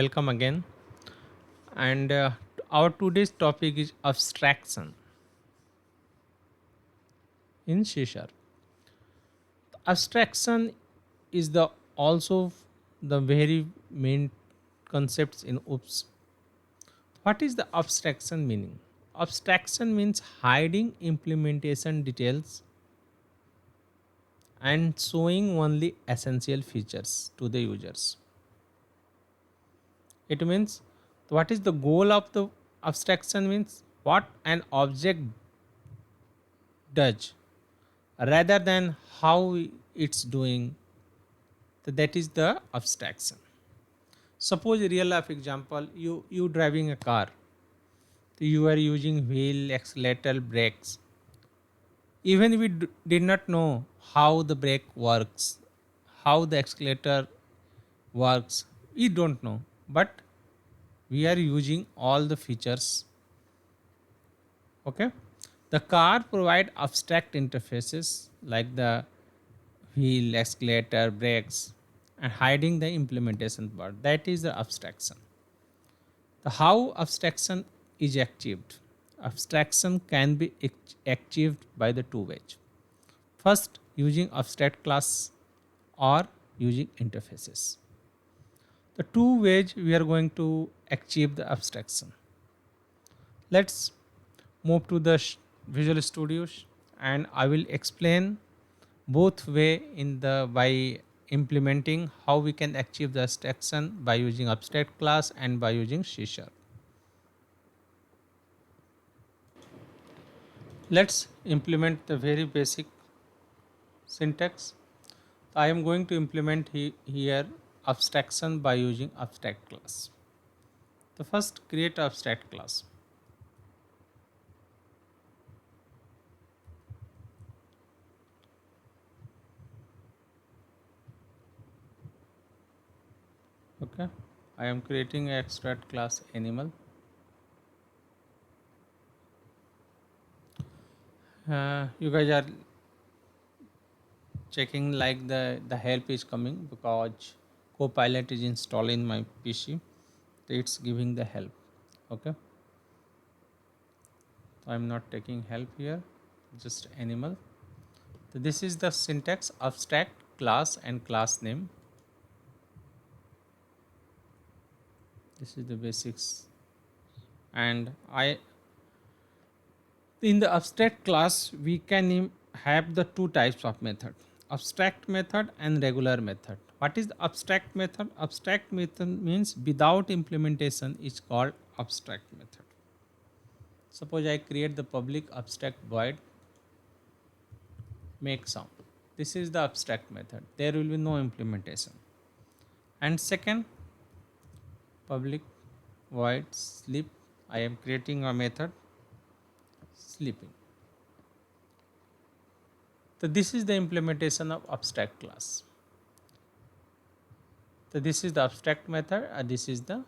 welcome again. And our today's topic is abstraction in C sharp. Abstraction is the also the very main concepts in OOPS. What is the abstraction meaning? Abstraction means hiding implementation details and showing only essential features to the users. It means what is the goal of the abstraction means what an object does rather than how it's doing. That is the abstraction. Suppose a real life example, you driving a car. You are using wheel, accelerator, brakes. Even we did not know how the brake works, how the accelerator works. We don't know, but we are using all the features. Okay, the car provide abstract interfaces like the wheel, escalator, brakes, and hiding the implementation part. That is the abstraction. The how abstraction is achieved. Abstraction can be achieved by the two ways. First, using abstract class or using interfaces. The two ways we are going to achieve the abstraction. Let's move to the Visual Studios and I will explain both way in the by implementing how we can achieve the abstraction by using abstract class and by using C sharp. Let's implement the very basic syntax. I am going to implement here abstraction by using abstract class. The first create abstract class. Okay, I am creating a abstract class animal. You guys are checking like the help is coming because copilot is installed in my PC. It's giving the help. Okay, so I'm not taking help here, just animal. So this is the syntax abstract class and class name. This is the basics. And I in the abstract class we can have the two types of method, abstract method and regular method. What is the abstract method? Abstract method means without implementation is called abstract method. Suppose I create the public abstract void make sound. This is the abstract method, there will be no implementation. And second, public void sleep, I am creating a method sleeping. So this is the implementation of abstract class. So this is the abstract method and this is the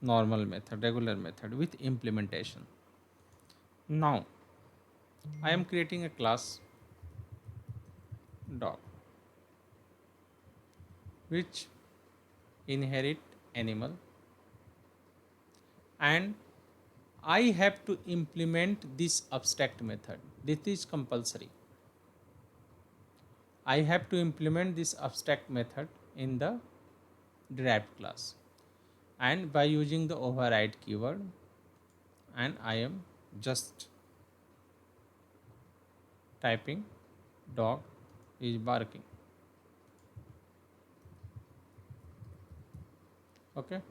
normal method, regular method with implementation. Now I am creating a class dog which inherit animal, and I have to implement this abstract method. This is compulsory. I have to implement this abstract method in the derived class and by using the override keyword, and I am just typing dog is barking. Okay,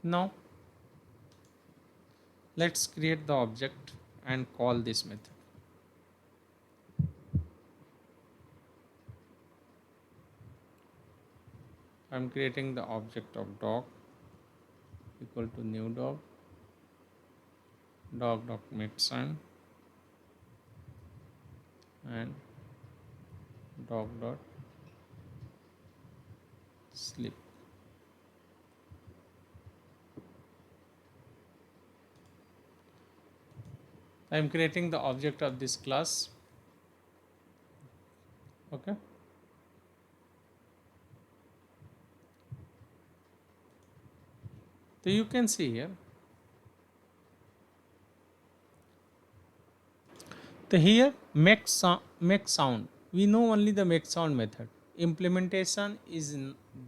now let's create the object and call this method. I'm creating the object of dog equal to new dog, dog dot make sound, and dog dot sleep. I am creating the object of this class So you can see here, the here make sound. We know only the make sound method. Implementation is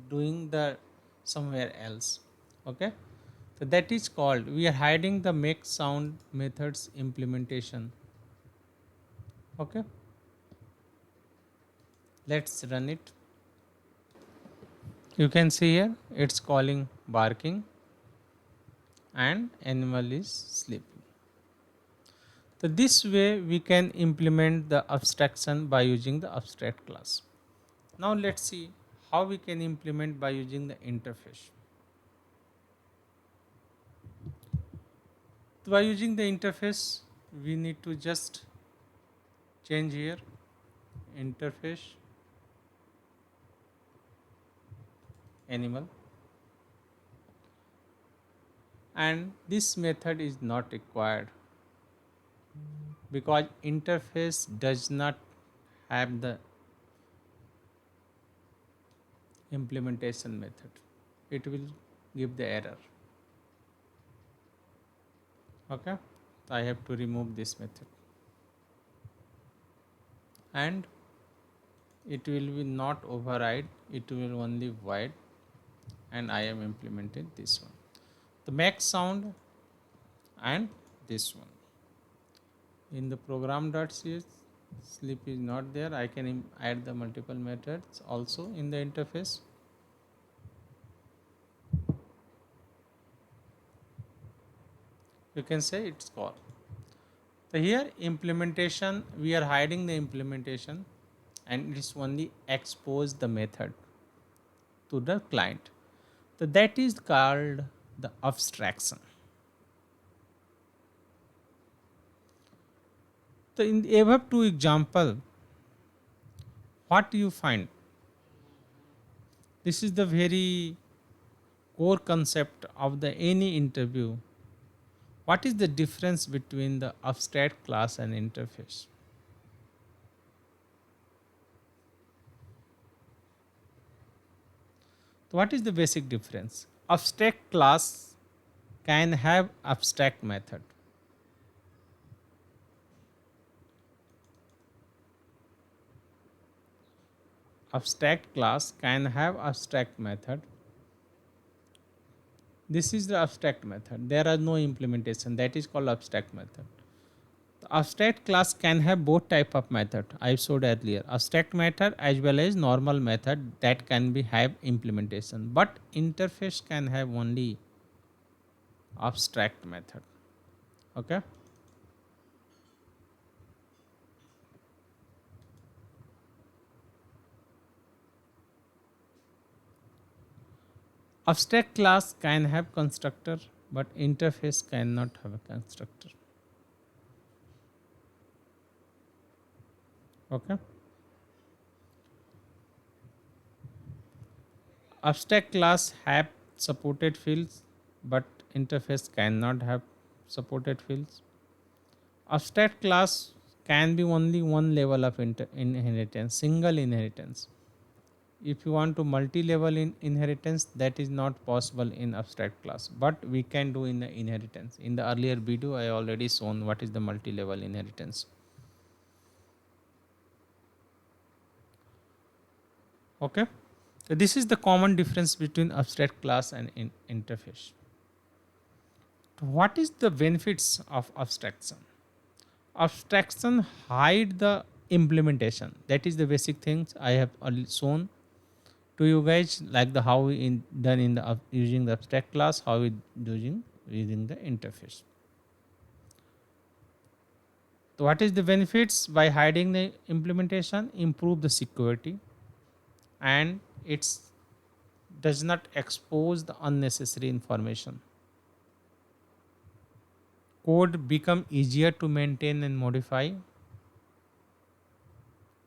doing the somewhere else. Okay, so that is called, we are hiding the make sound methods implementation. Okay, let's run it. You can see here it's calling barking and animal is sleeping. So this way we can implement the abstraction by using the abstract class. Now let's see how we can implement by using the interface. So by using the interface, we need to just change here interface animal, and this method is not required because interface does not have the implementation method. It will give the error. Okay, I have to remove this method, and it will be not override, it will only void, and I am implementing this one, the make sound, and this one in the program.cs. Sleep is not there. I can add the multiple methods also in the interface. You can say it's call. So here implementation, we are hiding the implementation and it is only expose the method to the client. So that is called the abstraction. So in the above two example, what do you find? This is the very core concept of the any interview. What is the difference between the abstract class and interface? So what is the basic difference? Abstract class can have abstract method. Abstract class can have abstract method. This is the abstract method. There are no implementation. That is called abstract method. The abstract class can have both type of method. I showed earlier. Abstract method as well as normal method that can be have implementation. But interface can have only abstract method. Okay. Abstract class can have constructor, but interface cannot have a constructor. Okay. Abstract class have supported fields, but interface cannot have supported fields. Abstract class can be only one level of inheritance, single inheritance. If you want to multi-level inheritance, that is not possible in abstract class, but we can do in the inheritance. In the earlier video, I already shown what is the multi-level inheritance. Okay. So this is the common difference between abstract class and interface. What is the benefits of abstraction? Abstraction hide the implementation. That is the basic things I have shown to you guys, like the how we done in the using the abstract class, how we using the interface. So what is the benefits by hiding the implementation? Improve the security, and it's does not expose the unnecessary information. Code become easier to maintain and modify.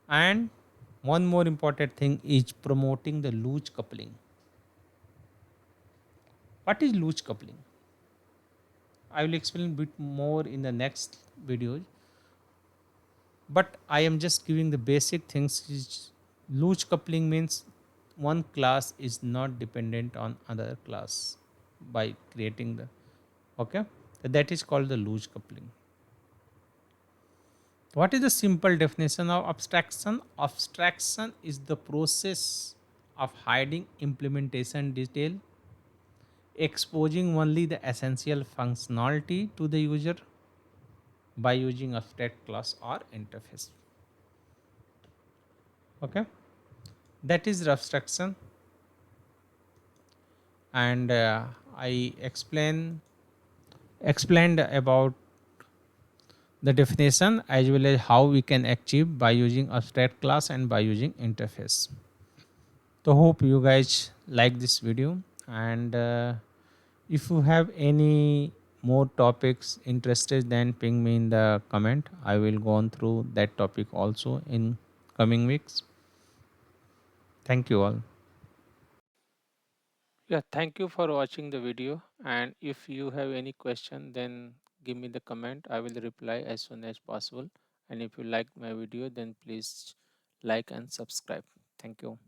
And one more important thing is promoting the loose coupling. What is loose coupling? I will explain a bit more in the next videos. But I am just giving the basic things. Loose coupling means one class is not dependent on other class. by creating the, okay, that is called the loose coupling. What is the simple definition of abstraction? Abstraction is the process of hiding implementation detail, exposing only the essential functionality to the user by using abstract class or interface. Okay, that is the abstraction. And I explained about the definition as well as how we can achieve by using abstract class and by using interface. So hope you guys like this video, and if you have any more topics interested, then ping me in the comment. I will go on through that topic also in coming weeks. Thank you all. Yeah, thank you for watching the video. And if you have any question, then give me the comment. I will reply as soon as possible. And if you like my video, then please like and subscribe. Thank you.